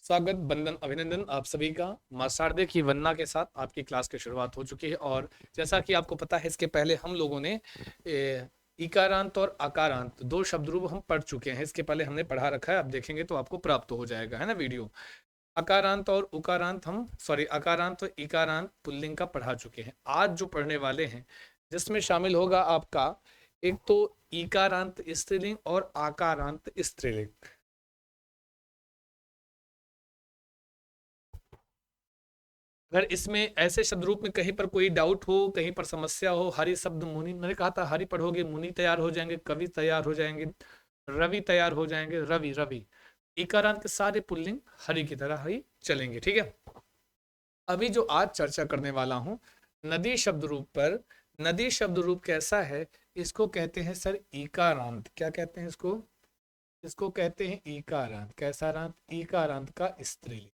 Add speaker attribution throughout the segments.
Speaker 1: स्वागत, बंदन, अभिनंदन आप सभी का। मां शारदे की वंदना के साथ आपकी क्लास की शुरुआत हो चुकी है। और जैसा कि आपको पता है, इसके पहले हम लोगों ने इकारांत और आकारांत दो शब्द रूप हम पढ़ चुके हैं। इसके पहले हमने पढ़ा रखा है, आप देखेंगे तो आपको प्राप्त हो जाएगा, है ना वीडियो। अकारांत और उकारांत हम अकारांत और इकारांत पुल्लिंग का पढ़ा चुके हैं। आज जो पढ़ने वाले हैं जिसमें शामिल होगा आपका एक तो इकारांत स्त्रीलिंग और आकारांत स्त्रीलिंग। अगर इसमें ऐसे शब्द रूप में कहीं पर कोई डाउट हो, कहीं पर समस्या हो, हरि शब्द मुनि, मैंने कहा था हरि पढ़ोगे मुनि तैयार हो जाएंगे, कवि तैयार हो जाएंगे, रवि तैयार हो जाएंगे, रवि रवि। इकारांत के सारे पुल्लिंग हरि की तरह ही चलेंगे, ठीक है। अभी जो आज चर्चा करने वाला हूं नदी शब्द रूप पर। नदी शब्द रूप कैसा है? इसको कहते हैं सर इकारांत। क्या कहते हैं इसको? इसको कहते हैं इकारांत। कैसा रांत? इकारांत का स्त्रीलिंग।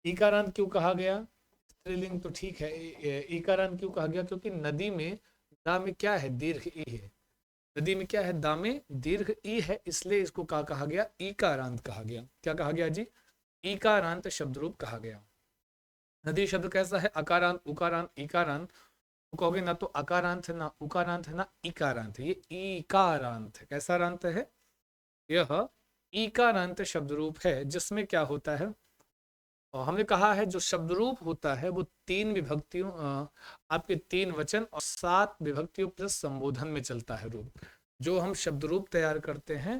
Speaker 1: इकारांत क्यों कहा गया? स्त्रीलिंग तो ठीक है, इकारांत क्यों कहा गया? क्योंकि नदी में दा में क्या है? दीर्घ ई है। नदी में क्या है? दा में दीर्घ ई है, इसलिए इसको क्या कहा गया? इकारांत कहा गया। क्या कहा गया जी? इकारांत शब्द रूप कहा गया। नदी शब्द कैसा है? अकारांत, उकारांत, इकारांत। तो कहोगे ना तो अकारांत है, ना उकारांत है, ना इकारांत है, ये इकारांत है। कैसा रांत है? यह इकारांत शब्द रूप है, जिसमें क्या होता है? और हमने कहा है जो शब्द रूप होता है वो तीन विभक्तियों आपके तीन वचन और सात विभक्तियों प्लस संबोधन में चलता है रूप। जो हम शब्द रूप तैयार करते हैं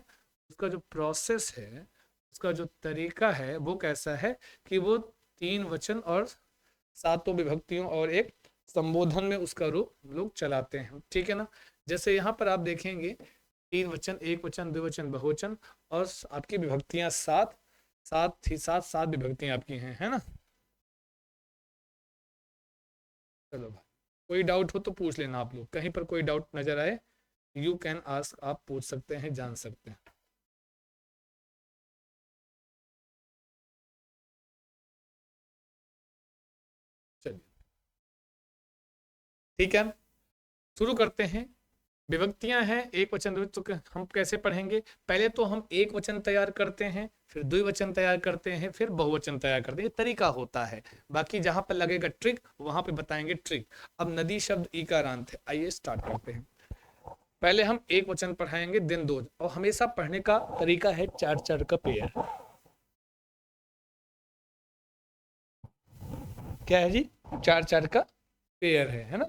Speaker 1: उसका जो प्रोसेस है, उसका जो तरीका है वो कैसा है कि वो तीन वचन और सातों विभक्तियों और एक संबोधन में उसका रूप हम लोग चलाते हैं, ठीक है ना। जैसे यहाँ पर आप देखेंगे तीन वचन, एक वचन, द्विवचन, बहुवचन और आपकी विभक्तियां सात। सात ही सात, सात विभक्तियां आपकी हैं, है ना। चलो भाई, कोई डाउट हो तो पूछ लेना आप लोग, कहीं पर कोई डाउट नजर आए यू कैन आस्क, आप पूछ सकते हैं, जान सकते हैं। चलिए ठीक है, शुरू करते हैं। विभक्तियां हैं एक वचन द्विवचन, तो हम कैसे पढ़ेंगे? पहले तो हम एक वचन तैयार करते हैं, फिर द्विवचन तैयार करते हैं, फिर बहुवचन तैयार करते हैं। ये तरीका होता है, बाकी जहां पर लगेगा ट्रिक वहां पे बताएंगे ट्रिक। अब नदी शब्द इकारांत है, आइए स्टार्ट करते हैं। पहले हम एक वचन पढ़ाएंगे, दिन दो, और हमेशा पढ़ने का तरीका है चार चार का पेयर। क्या है जी? चार चार का पेयर है ना।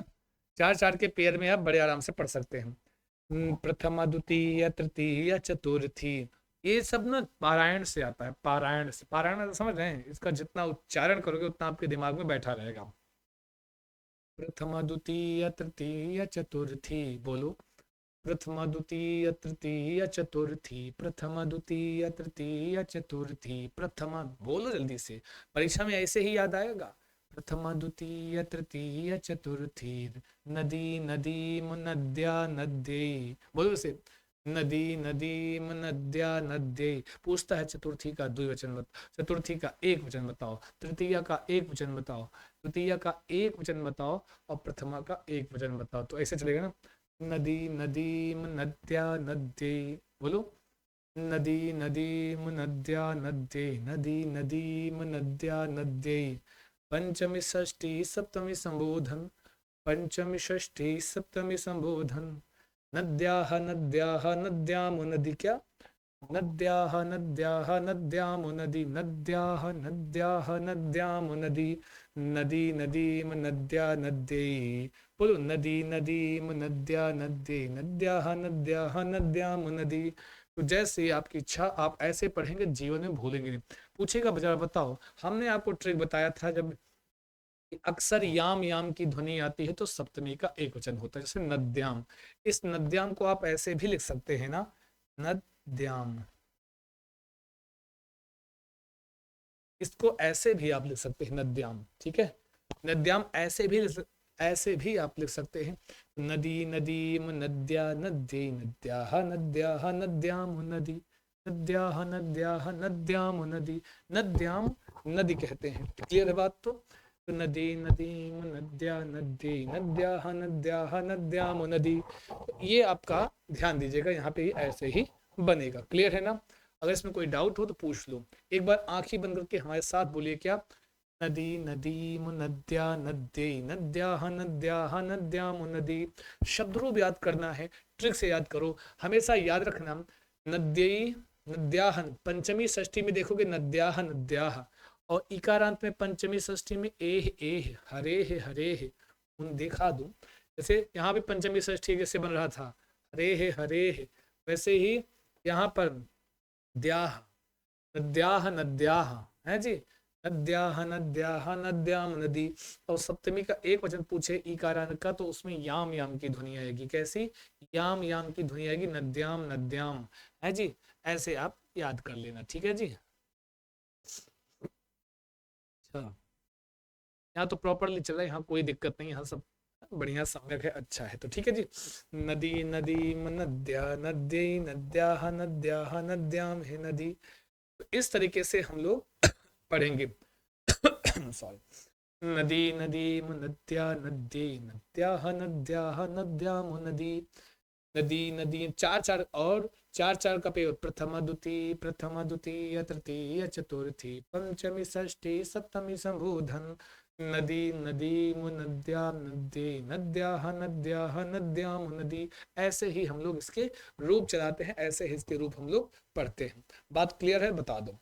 Speaker 1: चार चार के पेयर में आप बड़े आराम से पढ़ सकते हैं। प्रथमा, द्वितीय, तृतीय, चतुर्थी, ये सब ना पारायण से आता है। पारायण से, पारायण समझ रहे हैं? इसका जितना उच्चारण करोगे उतना आपके दिमाग में बैठा रहेगा। प्रथमा, द्वितीय, तृतीय, चतुर्थी, बोलो। प्रथमा, द्वितीय, तृतीय, चतुर्थी, प्रथमा, द्वितीय, तृतीय, चतुर्थी, प्रथमा, बोलो जल्दी से, परीक्षा में ऐसे ही याद आएगा। प्रथमा, द्वितीय, तृतीय, चतुर्थी, नदी नदीम नद्या नद्यै, बोलो उसे। नदी नदीम नद्या नद्यै। पूछता है चतुर्थी का द्विवचन चतुर्थी का एक वचन बताओ, तृतीय का एक वचन बताओ, द्वितीय का एक वचन बताओ, और प्रथमा का एक वचन बताओ। तो ऐसे चलेगा ना। नदी नदीम नद्या नद्यै, बोलो। नदी नदीम नद्या नद्यै, नदी नदीम नद्या नद्यै। पंचमी षष्ठी सप्तमी संबोधन, पंचमी षष्ठी सप्तमी संबोधन। नद्याः नद्याः नद्याम नदी, क्या? नद्याः नद्याः नद्याम नदी, नद्याः नद्याः नद्याम नदी। नदी नदीम नद्या नद्यै, बोलो। नदी नदीम नद्या नद्यै, नद्याः नद्याः नद्याम नदी। तो जैसे आपकी इच्छा, आप ऐसे पढ़ेंगे, जीवन में भूलेंगे नहीं। पूछेगा जरा बताओ, हमने आपको ट्रिक बताया था जब अक्सर याम याम की ध्वनि आती है तो सप्तमी का एक वचन होता है, जैसे नद्याम। इस नद्याम को आप ऐसे भी लिख सकते हैं ना, नद्याम। इसको ऐसे भी आप लिख सकते हैं, नद्याम, ठीक है। नद्याम ऐसे भी आप लिख सकते हैं। नदी नदीम नद्या नद्यै, नद्याः नद्याः नद्याम नदी, नद्याः नद्याः नद्याम नदी। नद्याम नदी कहते हैं, क्लियर है बात? तो नदी नदीम नद्या नद्यै, नद्याः नद्याः नद्याम नदी। तो ये आपका ध्यान दीजिएगा, यहाँ पे ऐसे ही बनेगा, क्लियर है ना। अगर इसमें कोई डाउट हो तो पूछ लो। एक बार आंखें बंद करके हमारे साथ बोलिए क्या, नदी नदीम नद्या नद्यै नद्याः नद्याः नद्याम नदी। शब्द रूप याद करना है, ट्रिक से याद करो। हमेशा याद रखना, नद्यै नद्याः, पंचमी षष्ठी में देखोगे नद्याः नद्याः, और इकारांत में पंचमी षष्ठी में एह एह हरे है उन देखा दूं। जैसे यहाँ पे पंचमी षष्ठी जैसे बन रहा था हरे है, वैसे ही यहाँ पर द्याह नद्याह है जी, नद्याह नद्याह नद्याम नदी। और सप्तमी का एक वचन पूछे इकारांत का तो उसमें याम याम की ध्वनि आएगी। कैसी? याम याम की ध्वनि आएगी, नद्याम नद्याम, है जी। ऐसे आप याद कर लेना, ठीक है जी। अच्छा, यहाँ तो प्रॉपरली चल रहा है, यहाँ कोई दिक्कत नहीं, यहाँ सब बढ़िया सम्यक है, अच्छा है। तो ठीक है जी, नदी नदी नद्या नद्यै नद्याः नद्याः नद्याम है नदी। तो इस तरीके से हम लोग पढ़ेंगे। सॉरी, नदी नदी नद्या नद्यै नद्याः नद्याः नद्याम नदी। नदी नदी चार चार, और चार चार का प्रयोग, प्रथमा द्वितीय तृतीय चतुर्थी पंचमी षष्ठी सप्तमी संबोधन। नदी नदी नद्या नद्यै नद्याः नद्याः नद्याम नदी। ऐसे ही हम लोग इसके रूप चलाते हैं, ऐसे ही इसके रूप हम लोग पढ़ते हैं। बात क्लियर है? बता दो।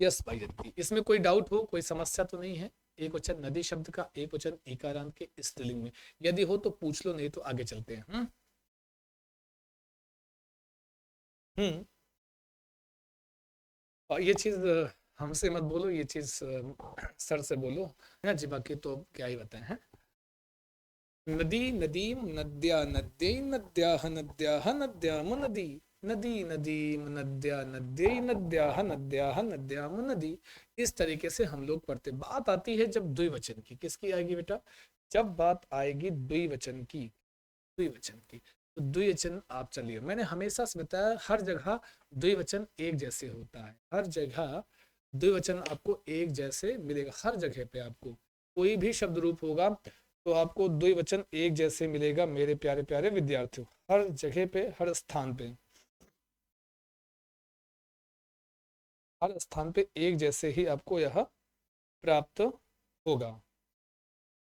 Speaker 1: यस भाई जल्दी, इसमें कोई डाउट हो, कोई समस्या तो नहीं है? एक वचन नदी शब्द का, एक वचन इकारांत के स्त्रीलिंग में, यदि हो तो पूछ लो, नहीं तो आगे चलते हैं। और ये चीज हमसे मत बोलो, ये चीज सर से बोलो, है ना जी। बाकी तो क्या ही बताएं हैं। नदी नदीम नद्या नद्यै नद्याः नद्याः नद्याम नदी। नदी नदीम नद्या नद्यै नद्याः नद्याः नद्याम नदी। इस तरीके से हम लोग पढ़ते। बात आती है जब द्विवचन की, किसकी आएगी बेटा? जब बात आएगी द्विवचन की, द्विवचन की। तो द्विवचन आप चलिए, मैंने हमेशा से बताया हर जगह द्विवचन एक जैसे होता है, हर जगह द्विवचन आपको एक जैसे मिलेगा। हर जगह पे आपको कोई भी शब्द रूप होगा तो आपको द्विवचन एक जैसे मिलेगा मेरे प्यारे प्यारे विद्यार्थियों, हर जगह पे, हर स्थान पे, हर स्थान पे एक जैसे ही आपको यह प्राप्त होगा,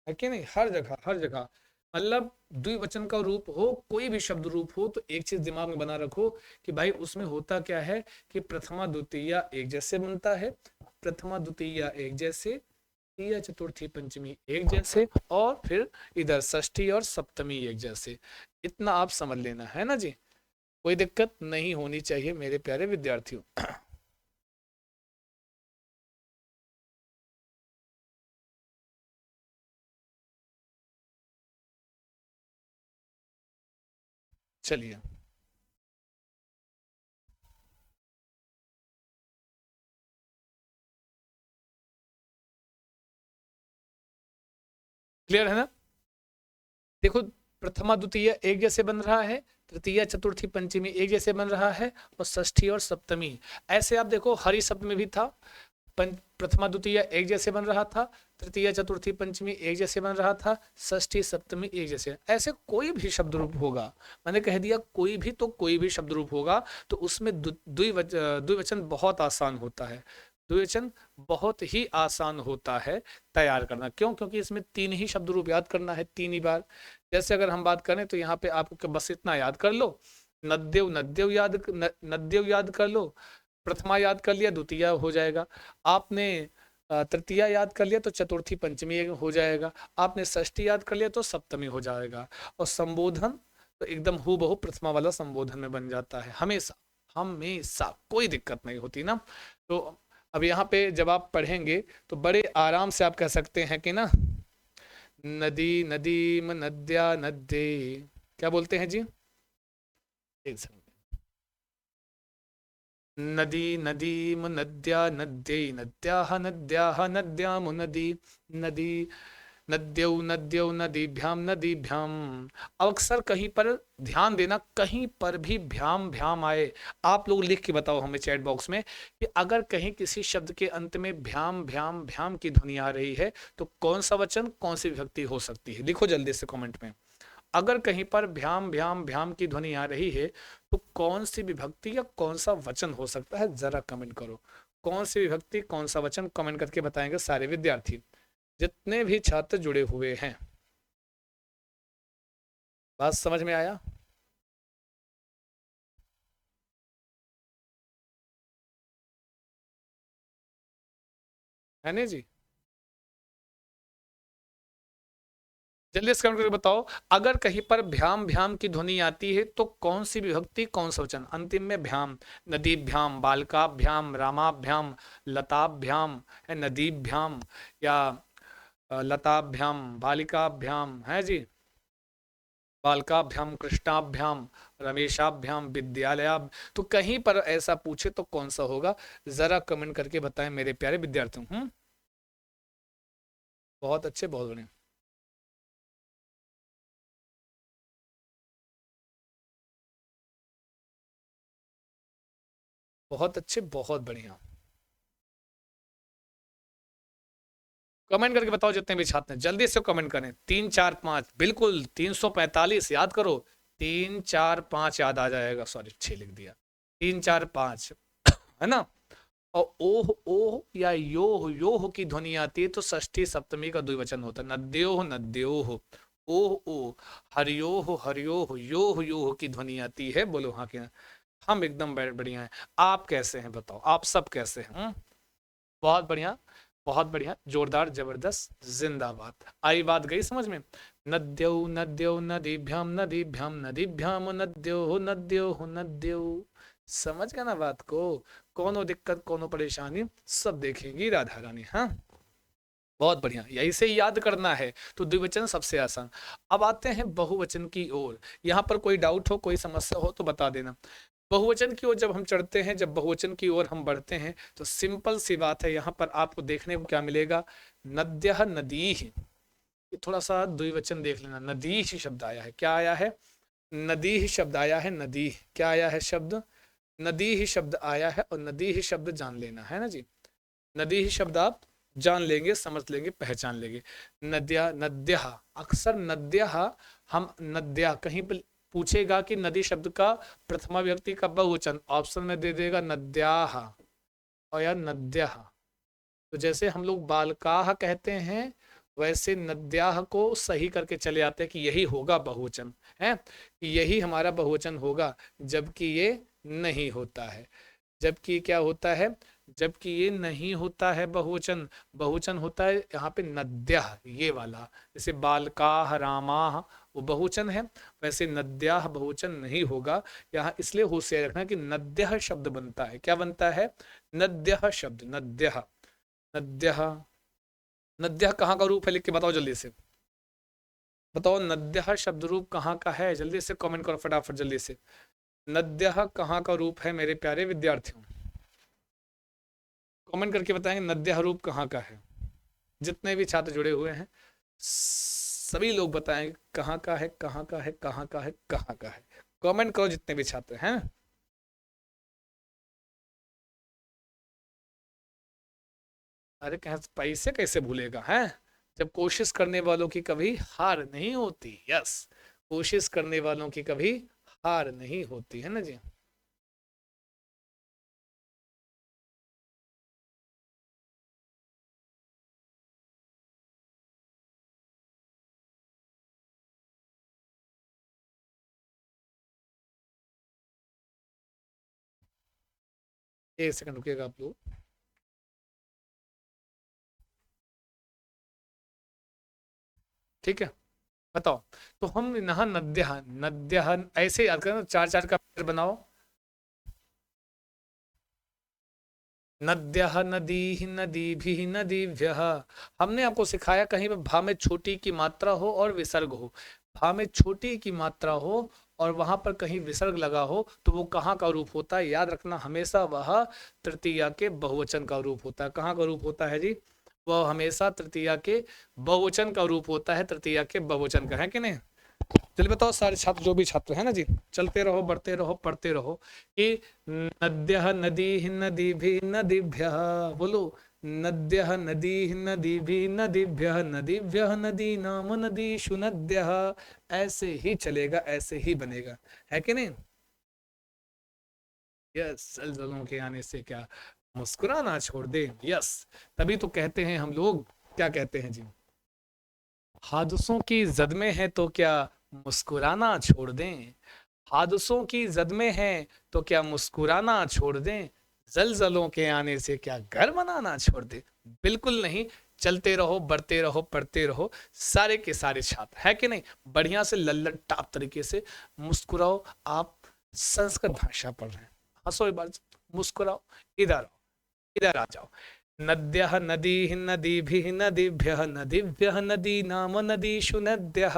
Speaker 1: है कि नहीं? हर जगह, हर जगह। मतलब द्विवचन का रूप हो, कोई भी शब्द रूप हो, तो एक चीज दिमाग में बना रखो कि भाई उसमें होता क्या है कि प्रथमा द्वितीय एक जैसे बनता है, प्रथमा द्वितीय एक जैसे, तृतीया चतुर्थी पंचमी एक जैसे, और फिर इधर षष्ठी और सप्तमी एक जैसे। इतना आप समझ लेना, है ना जी। कोई दिक्कत नहीं होनी चाहिए मेरे प्यारे विद्यार्थियों। चलिए, क्लियर है ना? देखो, प्रथमा द्वितीय एक जैसे बन रहा है, तृतीय चतुर्थी पंचमी एक जैसे बन रहा है, और षष्ठी और सप्तमी ऐसे। आप देखो हरि शब्द में भी था, प्रथमा द्वितीय एक जैसे बन रहा था, तृतीय चतुर्थी पंचमी एक जैसे बन रहा था, षष्ठी सप्तमी एक जैसे। ऐसे कोई भी शब्द रूप होगा, मैंने कह दिया कोई भी, तो कोई भी शब्द रूप होगा तो उसमें द्विवचन बहुत आसान होता है, द्विवचन बहुत ही आसान होता है तैयार करना। क्यों? क्योंकि इसमें तीन ही शब्द रूप याद करना है, तीन ही बार। जैसे अगर हम बात करें तो यहाँ पे आपको बस इतना याद कर लो, नद्देव नद्देव याद, नद्देव याद कर लो, प्रथमा याद कर लिया, द्वितीय हो जाएगा। आपने तृतीय याद कर लिया तो चतुर्थी पंचमी हो जाएगा। आपने षष्ठी याद कर लिया तो सप्तमी हो जाएगा। और संबोधन तो एकदम हूबहू प्रथमा वाला संबोधन में बन जाता है, हमेशा हमेशा, कोई दिक्कत नहीं होती ना। तो अब यहाँ पे जब आप पढ़ेंगे तो बड़े आराम से आप कह सकते हैं कि ना, नदी नदीम नद्या नद्ये, क्या बोलते हैं जी? एक सेकंड। नदी नदीम नद्या नद्यै नद्याः नद्याः नद्याम नदी। नदी नद्यौ नद्यौ नदीभ्याम नदीभ्याम। अब अक्सर कहीं पर ध्यान देना, कहीं पर भी भ्याम भ्याम आए, आप लोग लिख के बताओ हमें चैट बॉक्स में कि अगर कहीं किसी शब्द के अंत में भ्याम भ्याम भ्याम की ध्वनि आ रही है तो कौन सा वचन, कौन सी विभक्ति हो सकती है? लिखो जल्दी से कमेंट में। अगर कहीं पर भ्याम भ्याम भ्याम की ध्वनि आ रही है तो कौन सी विभक्ति या कौन सा वचन हो सकता है, जरा कमेंट करो। कौन सी विभक्ति कौन सा वचन, कमेंट करके बताएंगे सारे विद्यार्थी, जितने भी छात्र जुड़े हुए हैं। बात समझ में आया? है नहीं जी? जल्दी से कमेंट करके बताओ, अगर कहीं पर भ्याम भ्याम की ध्वनि आती है तो कौन सी विभक्ति कौन सा वचन, अंतिम में भ्याम, नदीभ्याम, बालकाभ्याम, रामाभ्याम, लताभ्याम, है नदीभ्याम, या लताभ्याम, बालिकाभ्याम, है जी, बालकाभ्याम, कृष्णाभ्याम, रमेशाभ्याम, विद्यालयाभ, तो कहीं पर ऐसा पूछे तो कौन सा होगा, जरा कमेंट करके बताएं मेरे प्यारे विद्यार्थियों। बहुत अच्छे, बहुत बढ़िया, बहुत अच्छे, बहुत बढ़िया। कमेंट करके बताओ जितने भी छात्र हैं, जल्दी से कमेंट करें। 3 4 5, बिल्कुल 345 याद करो, 3 4 5 याद आ जाएगा, सॉरी 6 लिख दिया, 3 4 5, है ना। और ओह ओह या योह योह की ध्वनि आती है तो षष्ठी सप्तमी का द्विवचन होता है, नद्योह नद्योह, ओह ओह, हरियोह हरियोह, योह योह की ध्वनि आती है। बोलो हाँ क्या? हम एकदम बढ़िया हैं। आप कैसे हैं बताओ, आप सब कैसे हैं? बहुत बढ़िया, बहुत बढ़िया, जोरदार, जबरदस्त, जिंदाबाद। आई बात गई समझ में? नद्यो नद्यो नदीभ्याम नदीभ्याम नदीभ्याम नद्यो नद्यो नद्यो, समझ गया ना बात को? कोनो दिक्कत कोनो परेशानी सब देखेगी राधा रानी। हाँ, बहुत बढ़िया, यही से ही याद करना है, तो द्विवचन सबसे आसान। अब आते हैं बहुवचन की ओर। यहाँ पर कोई डाउट हो, कोई समस्या हो तो बता देना। बहुवचन की ओर जब हम चढ़ते हैं, जब बहुवचन की ओर हम बढ़ते हैं तो सिंपल सी बात है, यहाँ पर आपको देखने को क्या मिलेगा, नद्यः नदीः, थोड़ा सा द्विवचन देख लेना, नदीः शब्द आया है, क्या आया है, नदीः शब्द आया है, नदी क्या आया है शब्द, नदीः शब्द आया है, और नदीः शब्द जान लेना है ना जी, नदीः शब्द आप जान लेंगे, समझ लेंगे, पहचान लेंगे। नद्या नद्यः, अक्सर नद्यः, हम नद्या कहीं पर पूछेगा कि नदी शब्द का प्रथमा व्यक्ति का बहुवचन, ऑप्शन में दे देगा नद्याः और या नद्यः। तो जैसे हम लोग बालकाः कहते हैं, वैसे नद्याः को सही करके चले आते हैं कि यही होगा बहुवचन, है यही हमारा बहुवचन होगा, जबकि ये नहीं होता है। जबकि क्या होता है, जबकि ये नहीं होता है बहुवचन, बहुवचन होता है यहाँ पे नद्यः, ये वाला, जैसे बालकाः रामाः वो बहुवचन है, वैसे नद्याः बहुवचन नहीं होगा यहाँ, इसलिए होशियार रखना कि नद्यः शब्द बनता है, क्या बनता है, नद्यः शब्द, नद्यः, नद्यः, नद्यः कहाँ का रूप है, लिख के बताओ जल्दी से, बताओ नद्यः शब्द रूप कहाँ का है, जल्दी से कमेंट करो फटाफट जल्दी से, नद्यः कहाँ का रूप है मेरे प्यारे विद्यार्थियों, कमेंट करके बताएंगे नद्यः रूप कहाँ का है। जितने भी छात्र जुड़े हुए हैं सभी लोग बताएंगे कहाँ का है, कहाँ का है, कहाँ का है, कहाँ का है, कमेंट करो जितने भी छात्र हैं। अरे पैसे कैसे भूलेगा है, जब कोशिश करने वालों की कभी हार नहीं होती, यस, कोशिश करने वालों की कभी हार नहीं होती, है ना जी। एक सेकंड रुकिएगा आप लोग। ठीक है, बताओ, तो हम यहाँ नद्यः, नद्यः ऐसे याद करना, चार चार का पेड़ बनाओ, नद्यः नदीः नदीभिः नदीभ्यः। हमने आपको सिखाया कहीं पर भा में छोटी की मात्रा हो और विसर्ग हो, भा में छोटी की मात्रा हो और वहां पर कहीं विसर्ग लगा हो तो वो कहाँ का रूप होता है, याद रखना हमेशा वह तृतीया के बहुवचन का रूप होता है। कहाँ का रूप होता है जी, वह हमेशा तृतीया के बहुवचन का रूप होता है, तृतीया के बहुवचन का, है कि नहीं। चलिए बताओ सारे छात्र, जो भी छात्र है ना जी, चलते रहो, बढ़ते रहो, पढ़ते रहो कि नद्यः नदीः नदीभिः नदीभ्यः, बोलो नद्यः नदीः नदीभिः नदीभ्यः नदीभ्यः नदीनाम नदीषु नद्यः। ऐसे ही चलेगा, ऐसे ही बनेगा, है कि नहीं? यस, जलजलों के आने से क्या मुस्कुराना छोड़ दे। यस, तभी तो कहते हैं हम लोग, क्या कहते हैं जी, हादसों की जद में है तो क्या मुस्कुराना छोड़ दें, हादसों की जद में है तो क्या मुस्कुराना छोड़ दें, जलजलों के आने से क्या घर बनाना छोड़ दे। बिल्कुल नहीं, चलते रहो, बढ़ते रहो, पढ़ते रहो, सारे के सारे छात्र, है कि नहीं? बढ़िया से लल्लड़ टाप तरीके से मुस्कुराओ। आप संस्कृत भाषा पढ़ रहे हैं, हंसो एक बार, मुस्कुराओ, इधर आओ, इधर आ जाओ। नद्यः नदीः नदीभिः नदीभ्यः नदीभ्यः नदीनाम नदीषु नद्यः।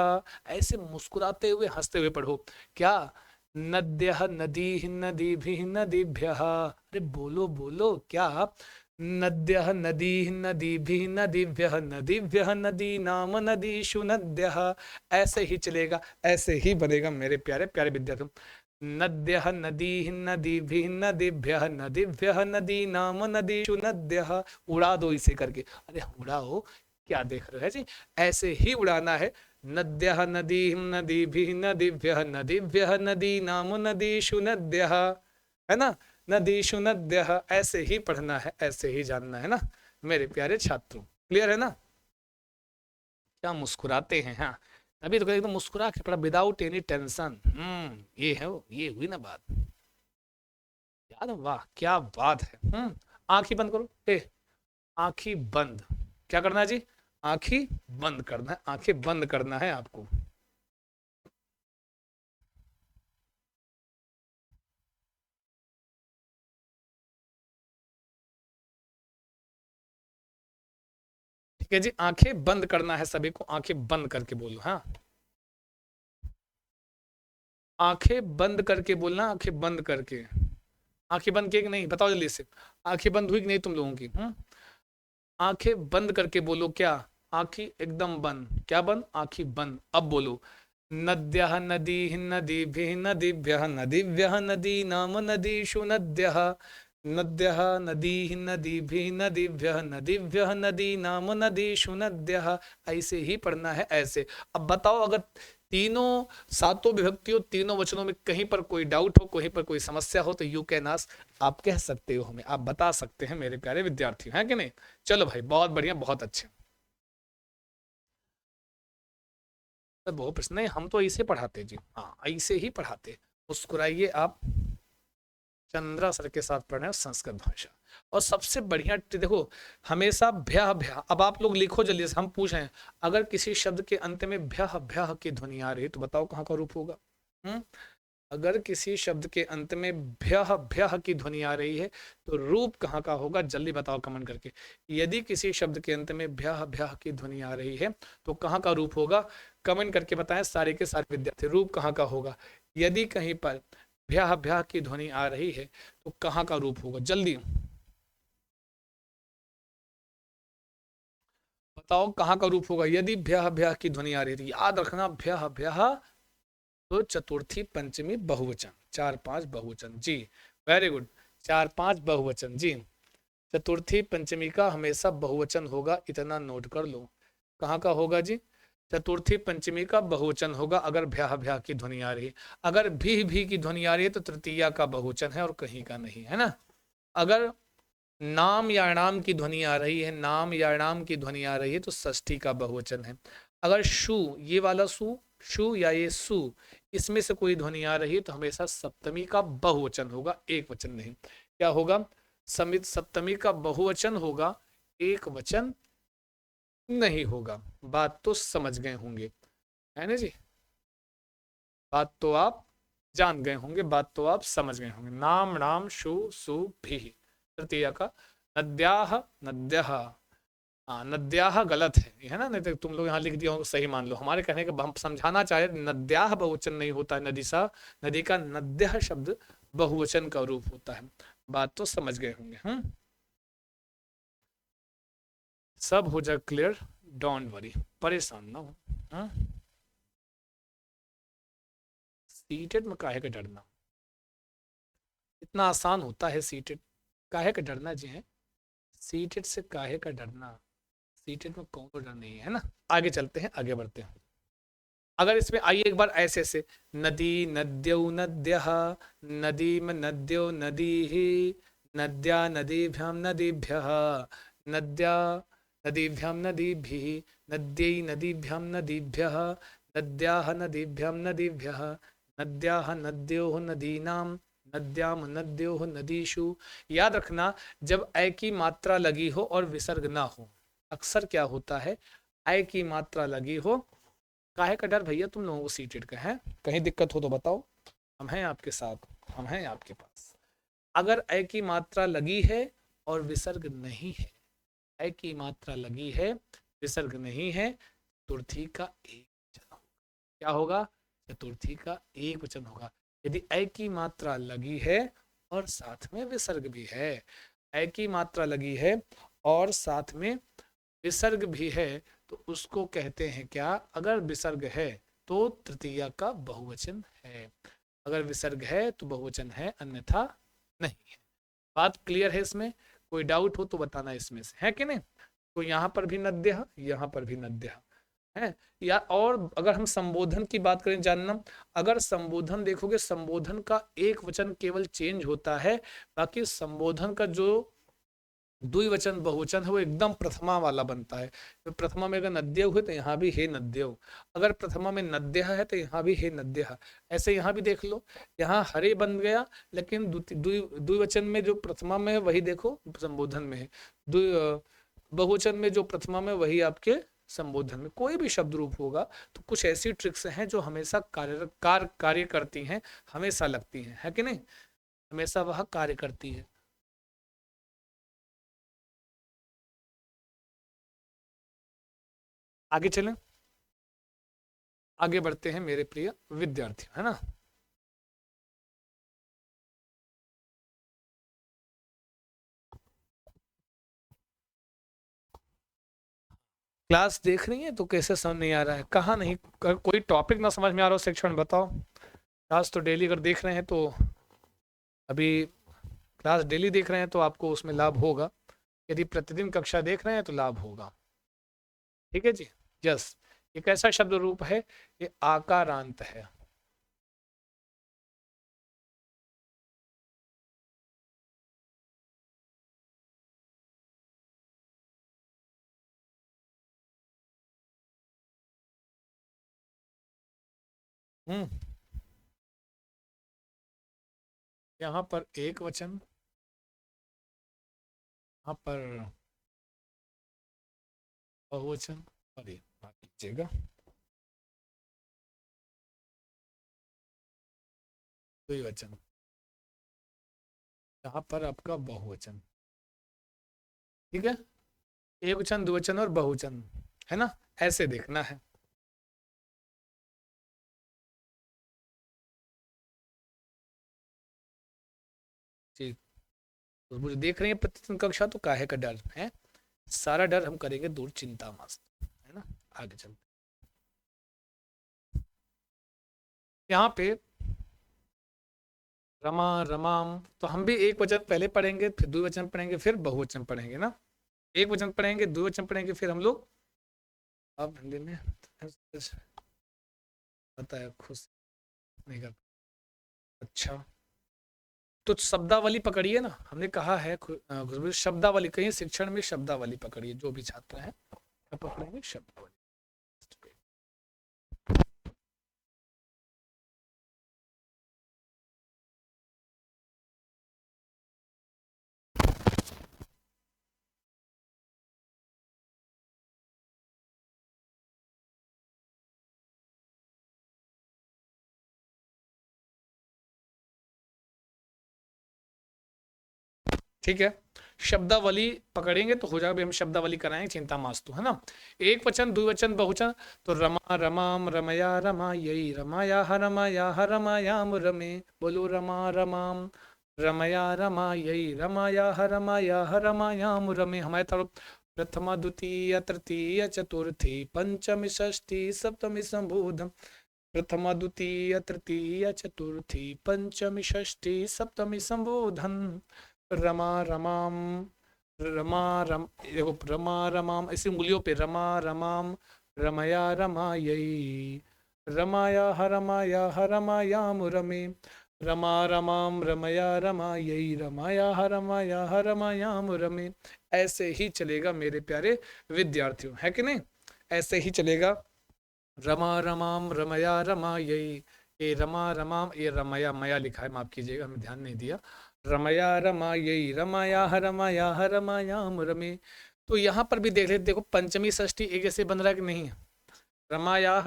Speaker 1: ऐसे मुस्कुराते हुए, हंसते हुए पढ़ो। क्या? नद्यः नदीः नदीभिः नदीभ्यः, अरे बोलो बोलो, क्या? नद्यः नदीः नदीभिः नदीभ्यः नदीभ्यः नदीनाम नदीषु नद्यः। ऐसे ही चलेगा, ऐसे ही बनेगा मेरे प्यारे प्यारे विद्यार्थियों। नद्यः नदीः नदीभिः नदीभ्यः नदीभ्यः नदीनाम नदीषु नद्यः। उड़ा दो इसे करके, अरे उड़ाओ, क्या देख रहे हैं जी? ऐसे ही उड़ाना है। नद्यः नदीः नदीभिः नदीभ्यः नदीभ्यः नदीनाम नदीषु नद्यः, है ना? नदीषु नद्यः, ऐसे ही पढ़ना है, ऐसे ही जानना है ना मेरे प्यारे छात्रों। क्लियर है ना? क्या मुस्कुराते हैं, हाँ, अभी तो एकदम मुस्कुरा के पड़ा, विदाउट एनी टेंशन। ये है वो, ये हुई ना बात। याद है? वाह क्या बात है। आंखें बंद करो, आंखें बंद, क्या करना है जी? आंखें बंद करना है, आंखें बंद करना है आपको। ठीक है जी, आंखें बंद करना है सभी को, आंखें बंद करके बोलो। हाँ, आंखें बंद करके बोलना, आंखें बंद करके। आंखें बंद किए कि नहीं, बताओ जल्दी से। आंखें बंद हुई कि नहीं तुम लोगों की? आंखें बंद करके बोलो। क्या? आंखें एकदम बंद, क्या बंद? आंखें बंद। अब बोलो। नद्यः नदीः नदीभिः नदीभ्यः नदीभ्यः नदीनाम नदीषु नद्यः नद्यः नदीः नदीभिः नदीभ्यः नदीभ्यः नदीनाम नदीषु नद्यः। ऐसे ही पढ़ना है, ऐसे। अब बताओ, अगर तीनों सातों विभक्तियों, तीनों वचनों में कहीं पर कोई डाउट हो, कहीं पर कोई समस्या हो, तो यू कैन आस्क, आप कह सकते हो हमें, आप बता सकते हैं मेरे प्यारे विद्यार्थी, हैं कि नहीं? चलो भाई, बहुत बढ़िया, बहुत अच्छे। तो बहुत प्रश्न नहीं, हम तो ऐसे पढ़ाते जी, हाँ ऐसे ही पढ़ाते। मुस्कुराइए आप, चंद्रा सर के साथ पढ़ रहे हैं संस्कृत भाषा। और सबसे बढ़िया देखो, हमेशा भ्या भ्या, अब आप लोग लिखो जल्दी से, हम पूछ रहे हैं, अगर किसी शब्द के अंत में भ्या भ्या की ध्वनि आ रही है, तो बताओ कहाँ का रूप होगा? हम्म अगर किसी शब्द के अंत में भ्यः भ्यः की ध्वनि आ रही है, तो रूप कहाँ का होगा? जल्दी बताओ कमेंट करके। यदि किसी शब्द के अंत में भ्यः भ्यः की ध्वनि आ रही है, तो कहाँ का रूप होगा? कमेंट करके बताएं सारे के सारे विद्यार्थी, रूप कहाँ का होगा? यदि कहीं पर भ्यः भ्यः की ध्वनि आ रही है, तो कहाँ का रूप होगा? जल्दी बताओ कहाँ का रूप होगा यदि भ्यः भ्यः की ध्वनि आ रही है? तो याद रखना, भ्यः भ्यः तो चतुर्थी पंचमी बहुवचन, चार पांच बहुवचन जी। वेरी गुड, चार पांच बहुवचन जी। चतुर्थी पंचमी का हमेशा बहुवचन होगा, इतना नोट कर लो। कहाँ का होगा जी? चतुर्थी पंचमी का बहुवचन होगा, अगर भ्या भ्या की ध्वनि आ रही है। अगर भी की ध्वनि आ रही है, तो तृतीया का बहुवचन है और कहीं का नहीं, है ना? अगर नाम या नाम की ध्वनि आ रही है, नाम या नाम की ध्वनि आ रही है, तो षष्ठी का बहुवचन है। अगर शु, ये वाला सु, शु या ये सु, इसमें से कोई ध्वनि आ रही है, तो हमेशा सप्तमी का बहुवचन होगा, एक वचन नहीं। क्या होगा? समित सप्तमी का बहुवचन होगा, एक वचन नहीं होगा। बात तो समझ गए होंगे, है ना जी? बात तो आप जान गए होंगे, बात तो आप समझ गए होंगे। नाम नाम शु सु भी, तृतीया का। नद्याह नद्यः, हाँ नद्याह गलत है ना? नहीं तो तुम लोग यहाँ लिख दिया हो, सही मान लो। हमारे कहने का हम समझाना चाहे, नद्याह बहुवचन नहीं होता है, नदी सा, नदी का नद्यः शब्द बहुवचन का रूप होता है। बात तो समझ गए होंगे। सब हो जाए क्लियर, डोंट वरी, परेशान ना हो। सीटेड में काहे का डरना, इतना आसान होता है सीटेड, काहे का डरना जी है? सीटेड से काहे का डरना, सीटेड में कौन को डर नहीं है ना। आगे चलते हैं, आगे बढ़ते हैं। अगर इसमें आइए एक बार ऐसे से, नदी नद्यौ नद्यः, नदी में नद्यो नदी ही, नद्या नदीभ्यां नदीभ्यः, नद्या नदीभ्यां नदीभिः, नद्यै नदीभ्यां नदीभ्यः, नद्याः नदीभ्यां नदीभ्यः, नद्याः नद्योः नदीनां, नद्याम नद्योः नदीषु। याद रखना, जब ऐ की मात्रा लगी हो और विसर्ग ना हो, अक्सर क्या होता है, ऐ की मात्रा लगी हो, काहे का डर भैया तुम लोगों को सीटेड का है, कहीं दिक्कत हो तो बताओ, हम हैं आपके साथ, हम हैं आपके पास। अगर ऐ की मात्रा लगी है और विसर्ग नहीं है, ऐ की मात्रा लगी है, विसर्ग नहीं है, चतुर्थी का एक वचन होगा। क्या होगा, चतुर्थी का एक वचन होगा। यदि ऐ की मात्रा लगी है और साथ में विसर्ग भी है, ऐ की मात्रा लगी है और साथ में विसर्ग भी है, तो उसको कहते हैं क्या, अगर विसर्ग है तो तृतीया का बहुवचन है, अगर विसर्ग है तो बहुवचन है, अन्यथा नहीं है। बात क्लियर है, इसमें कोई डाउट हो तो बताना इसमें से, है कि नहीं। तो यहाँ पर भी नद्य, यहाँ पर भी नद्य है या। और अगर हम संबोधन की बात करें जानना, अगर संबोधन देखोगे, संबोधन का एक वचन केवल चेंज होता है, बाकी संबोधन का जो द्विवचन बहुवचन है वो एकदम प्रथमा वाला बनता है। तो प्रथमा में अगर नद्य हुए तो यहाँ भी हे नद्य, अगर प्रथमा में नद्य है तो यहाँ भी हे नद्य। ऐसे यहाँ भी देख लो, यहाँ हरे बन गया, लेकिन द्विवचन में जो प्रथमा में है वही देखो संबोधन में है, बहुवचन में जो प्रथमा में वही आपके संबोधन में। कोई भी शब्द रूप होगा तो कुछ ऐसी ट्रिक्स हैं जो हमेशा कार्य करती हैं, हमेशा लगती हैं, है कि नहीं, हमेशा वह कार्य करती है। आगे चलें, आगे बढ़ते हैं मेरे प्रिय विद्यार्थी, है ना। क्लास देख रही है तो कैसे समझ नहीं आ रहा है, कहाँ नहीं, कोई टॉपिक ना समझ में आ रहा हो सेक्शन में बताओ। क्लास तो डेली अगर देख रहे हैं तो, अभी क्लास डेली देख रहे हैं तो आपको उसमें लाभ होगा, यदि प्रतिदिन कक्षा देख रहे हैं तो लाभ होगा। ठीक है जी, यस। ये कैसा शब्द रूप है, ये आकारांत है। हम्म, यहाँ पर एक वचन, यहाँ पर बहुवचन, और ये माफ कीजिएगा द्विवचन, यहाँ पर आपका बहुवचन। ठीक है, एक वचन द्विवचन और बहुवचन, है ना, ऐसे देखना है। जी, तो मुझे देख रही है प्रतिदिन कक्षा तो काहे का डर है, सारा डर हम करेंगे दूर, चिंता मस्त, है ना। आगे चलते, यहाँ पे रमा रमाम, तो हम भी एक वचन पहले पढ़ेंगे, फिर द्विवचन पढ़ेंगे, फिर बहुवचन पढ़ेंगे ना। एक वचन पढ़ेंगे, द्विवचन पढ़ेंगे, फिर हम लोग, अब हिंदी में पता है खुश नहीं कर। अच्छा, तो शब्दावली पकड़िए ना, हमने कहा है खुशबू, शब्दावली कहीं शिक्षण में शब्दावली पकड़िए, जो भी छात्र हैं क्या पकड़ेंगे, शब्दावली। ठीक है, शब्दावली पकड़ेंगे तो हो जाएगा, भी हम शब्दावली कराएंगे, चिंता मास्तु, है ना। एक वचन द्विवचन बहुवचन, तो रमा रमाम रमया रमा यही रमाया रमाया रमायाम रमे, बोलो रमा रमाम रमया रमा यही रमाया रमाया रमायाम रमे। हमारे तरफ प्रथमा द्वितीय तृतीय चतुर्थी पंचमी षष्ठी सप्तमी संबोधन, प्रथमा द्वितीय तृतीय चतुर्थी पंचमी षष्ठी सप्तमी संबोधन, रमा रमाम रमा रम, देखो रमा रमाम, इसी उंगलियों पे रमा रमाम रमया रमायई, रमायाम रमे, रमा रमाम रमया रमायई, रमायाम रमे। ऐसे ही चलेगा मेरे प्यारे विद्यार्थियों, है कि नहीं? ऐसे ही चलेगा। रमा रमाम रमया रमायई, ये रमा रमाम, ये रमया मया लिखा है, माफ कीजिएगा, हमें ध्यान नहीं दिया। रमया रमायई, रमायाम रमे। तो यहाँ पर भी देख लेते, देखो पंचमी षष्ठी एक जैसे बन रहा है कि नहीं? रमाया,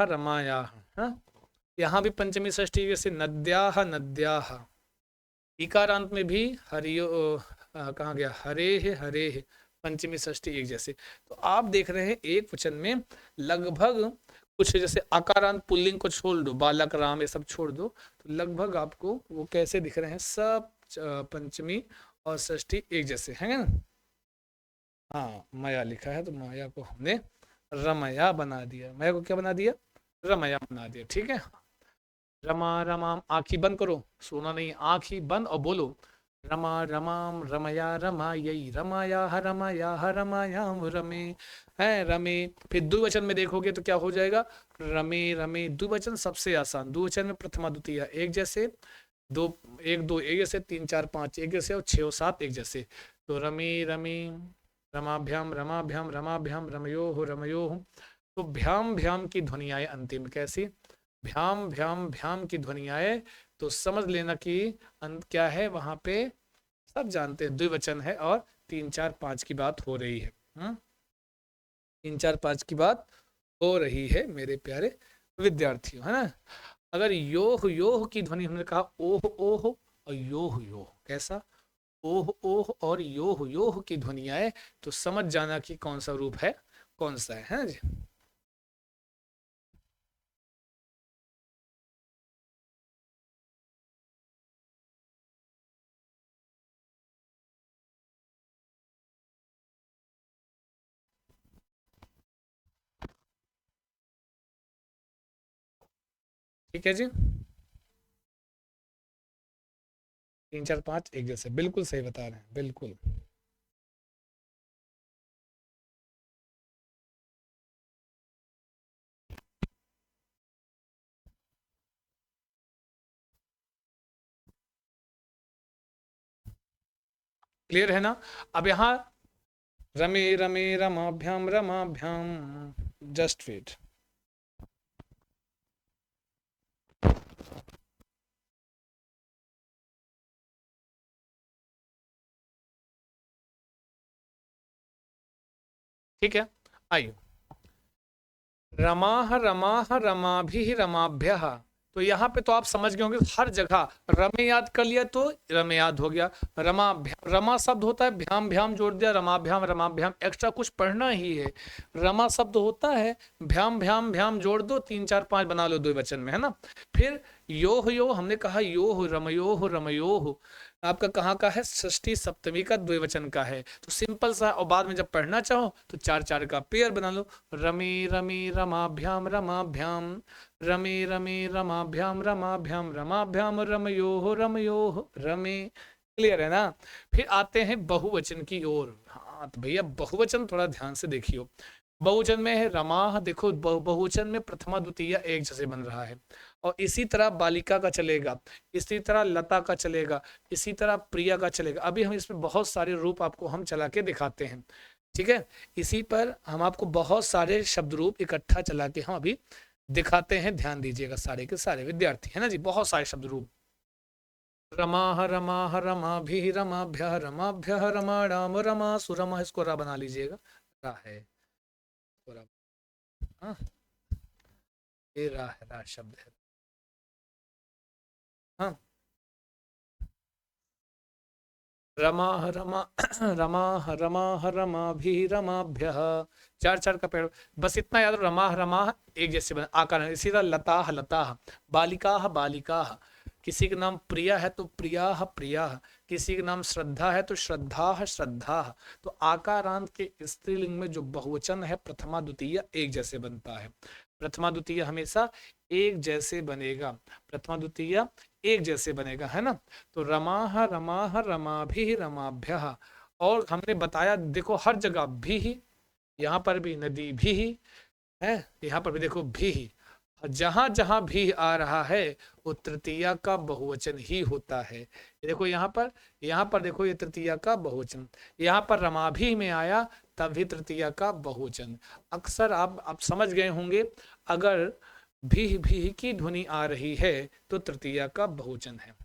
Speaker 1: हाँ, यहाँ भी पंचमी षष्ठी जैसे नद्याह, इकारांत में भी हरियो, कहाँ गया, हरे, पंचमी षष्ठी एक जैसे। तो आप देख रहे हैं एक वचन में लगभग कुछ, जैसे आकारांत पुल्लिंग को छोड़ दो, बालक राम ये सब छोड़ दो, तो लगभग आपको वो कैसे दिख रहे हैं, सब पंचमी और षष्ठी एक जैसे है ना। हाँ, माया लिखा है तो माया को हमने रमया बना दिया, माया को क्या बना दिया, रमया बना दिया, ठीक है। रमा रमाम, आंखी बंद करो, सोना नहीं, आंखी बंद और बोलो, रमा रमाम रमया रमायई, रमायाम रमे, है रमे। फिर द्विवचन में देखोगे तो क्या हो जाएगा, रमे, द्विवचन सबसे आसान, द्विवचन में प्रथमा द्वितीय एक जैसे, दो एक दो एक जैसे, तीन चार पांच एक जैसे, और छः और सात एक जैसे। तो रमे रमाभ्याम रमयो। तो भ्याम भ्याम की ध्वनि आए अंतिम, कैसी, भ्याम की ध्वनि आए तो समझ लेना कि अंत क्या है वहां पे, सब जानते हैं द्विवचन है और तीन चार पांच की बात हो रही है। तीन चार पांच की बात हो रही है मेरे प्यारे विद्यार्थियों, है ना। अगर योह की ध्वनि, हमने कहा ओह और योह, कैसा, ओह और योह की ध्वनि आए तो समझ जाना कि कौन सा रूप है, कौन सा है ना जी। ठीक है जी, तीन चार पांच एक जैसे, बिल्कुल सही बता रहे हैं, बिल्कुल। क्लियर है ना। अब यहाँ रमाभ्याम, जस्ट वेट। ठीक है, आइए, रमाभि रमाभ्यः। तो यहाँ पे तो आप समझ गए होंगे, हर जगह रमे याद कर लिया तो रमे याद हो गया, रमा शब्द होता है, भ्याम जोड़ दिया, रमाभ्याम, एक्स्ट्रा कुछ पढ़ना ही है। रमा शब्द होता है, भ्याम जोड़ दो, तीन चार पांच बना लो दो वचन में, है ना। फिर यो हमने कहा, रमयोह आपका कहाँ का है, षष्ठी सप्तमी का द्विवचन का है, तो सिंपल सा, और बाद में जब पढ़ना चाहो तो चार चार का पेयर बना लो, रमे रमाभ्याम रमाभ्याम रमयोह रमे। क्लियर है ना। फिर आते हैं बहुवचन की ओर। हाँ तो भैया बहुवचन थोड़ा ध्यान से देखियो, बहुवचन में है रमा, देखो बहुवचन में प्रथमा द्वितीय एक जैसे बन रहा है, और इसी तरह बालिका का चलेगा, इसी तरह लता का चलेगा, इसी तरह प्रिया का चलेगा। अभी हम इसमें बहुत सारे रूप आपको हम चला के दिखाते हैं, ठीक है। इसी पर हम आपको बहुत सारे शब्द रूप इकट्ठा चला के हम अभी दिखाते हैं, ध्यान दीजिएगा सारे के सारे विद्यार्थी, है ना जी। बहुत सारे शब्द रूप, रमाभ्य रमाणाम रमा सुरमा, इसको रा बना लीजिएगा, रा है, हाँ, ये रा है, रा शब्द है, हाँ। रमा रमा रमाभि रमाभ्य, चार चार का पेड़, बस इतना याद, रमा एक जैसे बना आकार, इसी तरह लता, बालिका, किसी का नाम प्रिया है तो प्रिया, किसी का नाम श्रद्धा है तो श्रद्धा। तो आकारांत के स्त्रीलिंग में जो बहुवचन है प्रथमा द्वितीय एक जैसे बनता है, प्रथमा द्वितीय हमेशा एक जैसे बनेगा, प्रथमा द्वितीय एक जैसे बनेगा, है ना। तो रमाभि रमाभ्य, और हमने बताया देखो हर जगह भी ही, यहाँ पर भी नदी भी ही है, यहाँ पर भी देखो भी ही, जहां जहां भी आ रहा है वो तृतीया का बहुवचन ही होता है। ये देखो यहाँ पर देखो ये तृतीया का बहुवचन, यहाँ पर रमा भी में आया तब भी तृतीया का बहुवचन। अक्सर आप समझ गए होंगे, अगर भी की ध्वनि आ रही है तो तृतीया का बहुवचन है।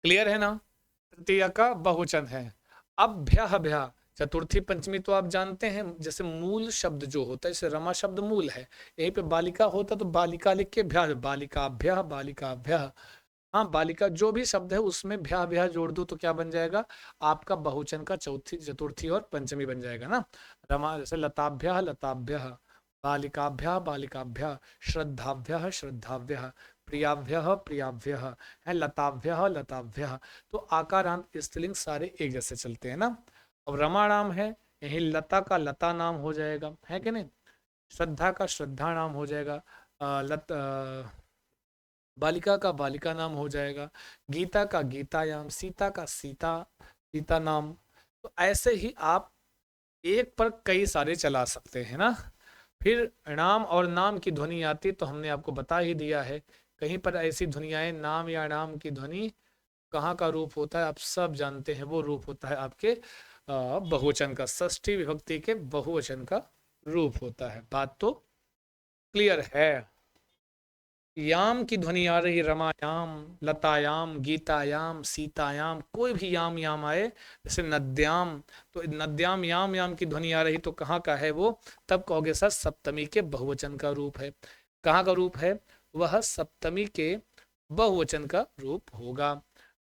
Speaker 1: क्लियर है ना, तृतीया का बहुवचन है। अब भ्यः भ्यः, चतुर्थी पंचमी तो आप जानते हैं, जैसे मूल शब्द जो होता है, जैसे रमा शब्द मूल है, यहीं पे बालिका होता तो बालिका लिख के भ्या, बालिका भ्यः, बालिका भ्यः। हाँ, बालिका जो भी शब्द है उसमें भ्या भ्या जोड़ दो तो क्या बन जाएगा, आपका बहुवचन का चौथी चतुर्थी और पंचमी बन जाएगा ना। रमा जैसे लताभ्यः लताभ्यः, बालिकाभ्यः बालिकाभ्यः, श्रद्धाभ्यः श्रद्धाभ्यः, प्रियाभ्यः प्रियाभ्यः, है लताभ्यः लताभ्यः। तो आकारांत स्त्रीलिंग सारे एक जैसे चलते हैं ना। अब रमा नाम है, यही लता का लता नाम हो जाएगा, है कि नहीं। श्रद्धा का श्रद्धा नाम हो जाएगा, बालिका का बालिका नाम हो जाएगा, गीता का गीतायाम, सीता का सीता सीता नाम। तो ऐसे ही आप एक पर कई सारे चला सकते हैं ना। फिर नाम और नाम की ध्वनि आती तो हमने आपको बता ही दिया है, कहीं पर ऐसी ध्वनियाएं नाम या नाम की ध्वनि कहाँ का रूप होता है आप सब जानते हैं, वो रूप होता है आपके बहुवचन का, षष्ठी विभक्ति के बहुवचन का रूप होता है। बात तो क्लियर है। याम की ध्वनि आ रही, रमायाम लतायाम गीतायाम सीतायाम, कोई भी याम याम आए, जैसे नद्याम, तो नद्याम याम याम की ध्वनि आ रही तो कहाँ का है वो, तब कहोगे सर सप्तमी के बहुवचन का रूप है। कहाँ का रूप है, वह सप्तमी के बहुवचन का रूप होगा।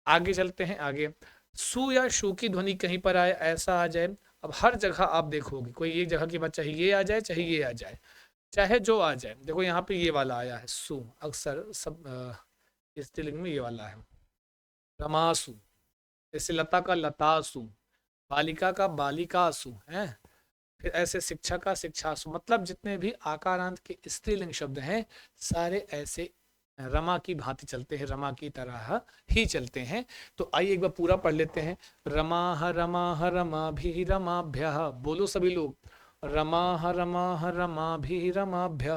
Speaker 1: आगे चलते हैं, आगे सु या शु की ध्वनि कहीं पर आए, ऐसा आ जाए, अब हर जगह आप देखोगे कोई एक जगह की बात, चाहे ये आ जाए चाहे ये आ जाए, चाहे जो आ जाए। देखो यहाँ पे ये वाला आया है सु, अक्सर सब स्त्रीलिंग में ये वाला है, रमासु, जैसे लता का लतासु, बालिका का बालिकासु है। फिर ऐसे शिक्षा का शिक्षासु, मतलब जितने भी आकारांत के स्त्रीलिंग शब्द हैं सारे ऐसे रमा की भांति चलते हैं, रमा की तरह ही चलते हैं। तो आइए एक बार पूरा पढ़ लेते हैं। रमा रमा भी रमाभ्य, बोलो सभी लोग, रमा भी रमाभ्य,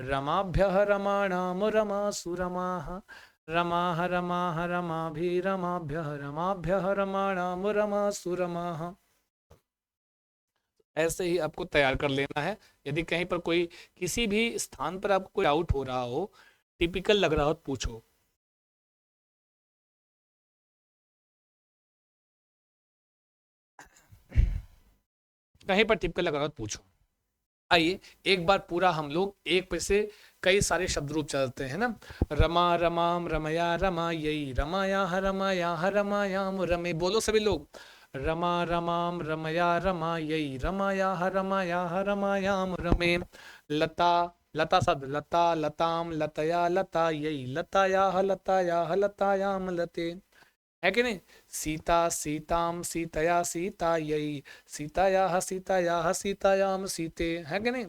Speaker 1: रमाभ्य रमाणाम रमासु रमा, रमा भी रमाभ्य, रमाभ्य रमाणाम रमासु रमा। ऐसे ही आपको तैयार कर लेना है। यदि कहीं पर कोई किसी भी स्थान पर आपको कोई डाउट हो रहा हो, टिपिकल लग रहा हो तो पूछो। कहीं पर टिपिकल लग रहा हो तो पूछो। आइए एक बार पूरा हम लोग एक पे से कई सारे शब्द रूप चलते हैं ना। रमा रमाम रमया रमा यही, रमाया रमाया रमायाम रमे, बोलो सभी लोग, रमा रमाम रमया रमा यही, रमाया रमाया रमायाम रमे। लता, लता शब्द, लता लताम लतया लता यही, लताया लतायाम लते, है कि नहीं। सीता सीताम सीतया सीता यही, सीताया सीतायाम सीते, है कि नहीं।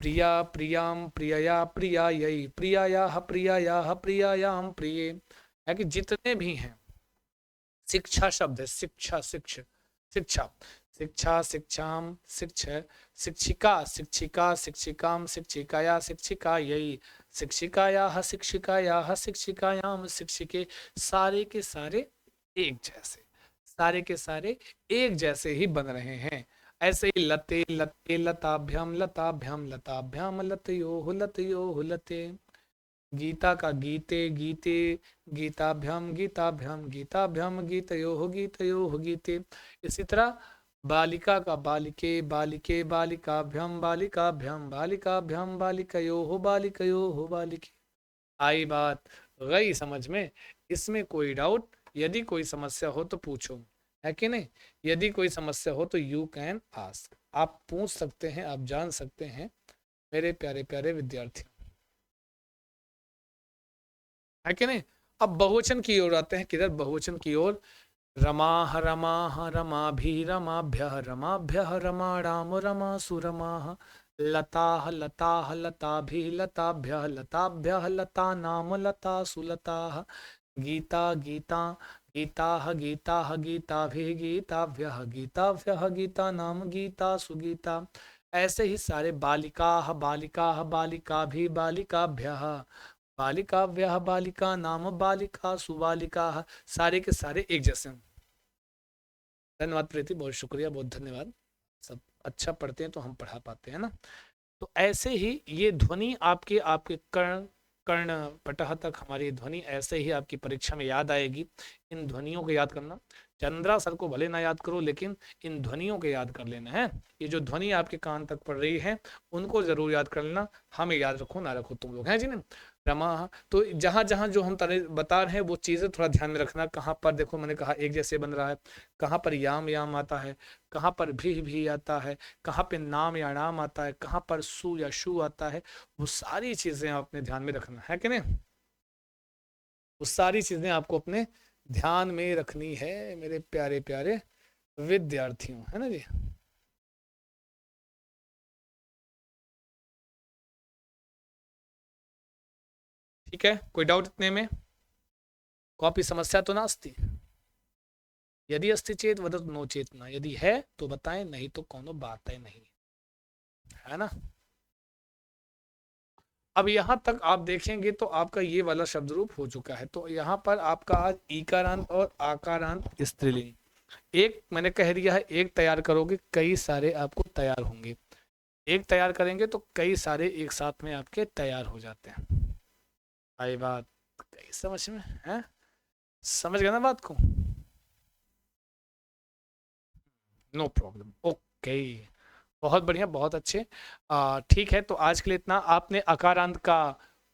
Speaker 1: प्रिया प्रियाम प्रियया प्रिया यही, प्रियाया प्रियायाम प्रिय, है कि जितने भी हैं। शिक्षा शब्द है, शिक्षा शिक्षा शिक्षा, शिक्षा शिक्षाम शिक्ष, शिक्षिका शिक्षिका शिक्षिकाम शिक्षिकाया शिक्षिका यही, शिक्षिकाया शिक्षिकायाम शिक्षिके, सारे के सारे एक जैसे, सारे के सारे एक जैसे ही बन रहे हैं। ऐसे ही लते लते लताभ्याम लताभ्याम लताभ्याम लतयो लते, गीता का गीते गीते, गीताभ्याम गीताभ्याम गीताभ्याम गीतयो गीते। इसी तरह बालिका का बालिके बालिके बालिकाभ्याम बालिकाभ्याम बालिकाभ्याम बालिकयो बालिके। आई बात, गई समझ में, इसमें कोई डाउट, यदि कोई समस्या हो तो पूछो, है कि नहीं। यदि कोई समस्या हो तो यू कैन आस्क, आप पूछ सकते हैं, आप जान सकते हैं मेरे प्यारे प्यारे विद्यार्थी, है कि नहीं। अब बहुवचन की ओर आते हैं, किधर, बहुवचन की ओर। रमा भी रमाभ्य रमाणाम रमासु रमा, लता भी लताभ्य लता नाम लता सुलता, गीता गीता गीताः गीताः गीताभिः गीताभ्यः गीताभ्यः गीता नाम गीता सुगीता। ऐसे ही सारे बालिकाः बालिकाः बालिकाभिः बालिकाभ्यः बालिकाभ्यः बालिका नाम बालिका सुबालिकाः, सारे के सारे एक जैसे हैं। धन्यवाद प्रीति, बहुत शुक्रिया, बहुत धन्यवाद। सब अच्छा पढ़ते हैं तो हम पढ़ा पाते हैं ना। तो ऐसे ही ये ध्वनि आपके आपके कर्ण कर्ण पटह तक हमारी ध्वनि ऐसे ही आपकी परीक्षा में याद आएगी। इन ध्वनियों को याद करना, चंद्रा सर को भले ना याद करो लेकिन इन ध्वनियों को याद कर लेना है। ये जो ध्वनि आपके कान तक पड़ रही है उनको जरूर याद कर लेना। हमें याद रखो ना रखो तुम लोग हैं जी ना। रमा, तो जहां जहां जो हम बता रहे हैं वो चीजें थोड़ा ध्यान में रखना। कहाँ पर देखो मैंने कहा एक जैसे बन रहा है, कहाँ पर याम याम आता है, कहाँ पर भी आता है, कहाँ पे नाम या नाम आता है, कहाँ पर सु या शु आता है, वो सारी चीजें आपने ध्यान में रखना है कि नहीं। वो सारी चीजें आपको अपने ध्यान में रखनी है मेरे प्यारे प्यारे विद्यार्थियों, है ना जी। ठीक है, कोई डाउट इतने में? कॉपी समस्या तो नास्ती? यदि अस्ति चेत वदतु नो चेतना, यदि है तो बताएं, नहीं तो कोनो बात है नहीं, है ना। अब यहाँ तक आप देखेंगे तो आपका ये वाला शब्द रूप हो चुका है। तो यहाँ पर आपका आज ईकारांत और आकारांत स्त्रीलिंग एक मैंने कह दिया है। एक तैयार करोगे कई सारे आपको तैयार होंगे, एक तैयार करेंगे तो कई सारे एक साथ में आपके तैयार हो जाते हैं। आई बात कई समझ में है? समझ गए ना बात को? नो प्रॉब्लम, ओके, बहुत बढ़िया, बहुत अच्छे। ठीक है, तो आज के लिए इतना। आपने अकारांत का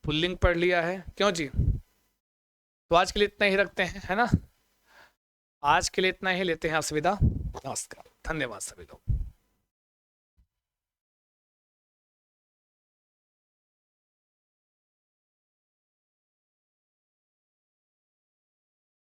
Speaker 1: पुल्लिंग पढ़ लिया है, क्यों जी? तो आज के लिए इतना ही रखते हैं, है ना। आज के लिए इतना ही लेते हैं, असविदा, नमस्कार, धन्यवाद सभी लोग।